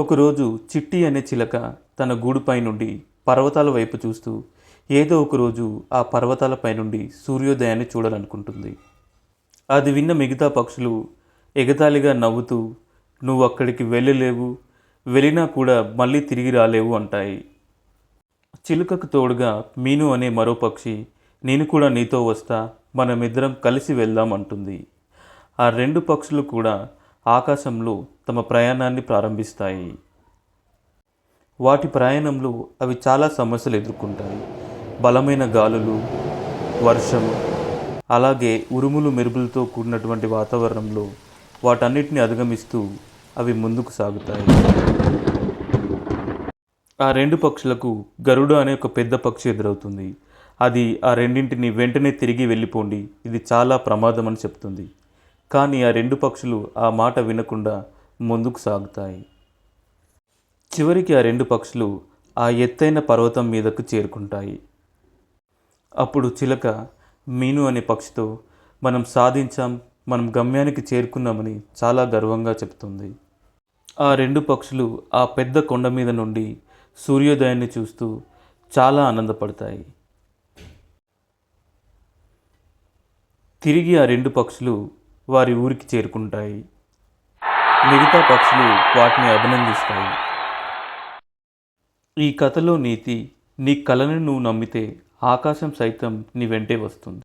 ఒకరోజు చిట్టి అనే చిలక తన గూడుపై నుండి పర్వతాల వైపు చూస్తూ ఏదో ఒకరోజు ఆ పర్వతాలపై నుండి సూర్యోదయాన్ని చూడాలనుకుంటుంది. అది విన్న మిగతా పక్షులు ఎగతాళిగా నవ్వుతూ నువ్వు అక్కడికి వెళ్ళలేవు, వెళ్ళినా కూడా మళ్ళీ తిరిగి రాలేవు అంటాయి. చిలుకకు తోడుగా మీను అనే మరో పక్షి నేను కూడా నీతో వస్తా, మనమిద్దరం కలిసి వెళ్దాం అంటుంది. ఆ రెండు పక్షులు కూడా ఆకాశంలో తమ ప్రయాణాన్ని ప్రారంభిస్తాయి. వాటి ప్రయాణంలో అవి చాలా సమస్యలు ఎదుర్కొంటాయి. బలమైన గాలులు, వర్షం, అలాగే ఉరుములు మెరుపులతో కూడినటువంటి వాతావరణంలో వాటన్నిటిని అధిగమిస్తూ అవి ముందుకు సాగుతాయి. ఆ రెండు పక్షులకు గరుడ అనే ఒక పెద్ద పక్షి ఎదురవుతుంది. అది ఆ రెండింటిని వెంటనే తిరిగి వెళ్ళిపోండి, ఇది చాలా ప్రమాదం అని చెప్తుంది. కానీ ఆ రెండు పక్షులు ఆ మాట వినకుండా ముందుకు సాగుతాయి. చివరికి ఆ రెండు పక్షులు ఆ ఎత్తైన పర్వతం మీదకు చేరుకుంటాయి. అప్పుడు చిలక మీను అనే పక్షితో మనం సాధించాం, మనం గమ్యానికి చేరుకున్నామని చాలా గర్వంగా చెప్తుంది. ఆ రెండు పక్షులు ఆ పెద్ద కొండ మీద నుండి సూర్యోదయాన్ని చూస్తూ చాలా ఆనందపడతాయి. తిరిగి ఆ రెండు పక్షులు వారి ఊరికి చేరుకుంటాయి. మిగతా పక్షులు వాటిని అభినందిస్తాయి. ఈ కథలో నీతి, నీ కలను నువ్వు నమ్మితే ఆకాశం సైతం నీ వెంటే వస్తుంది.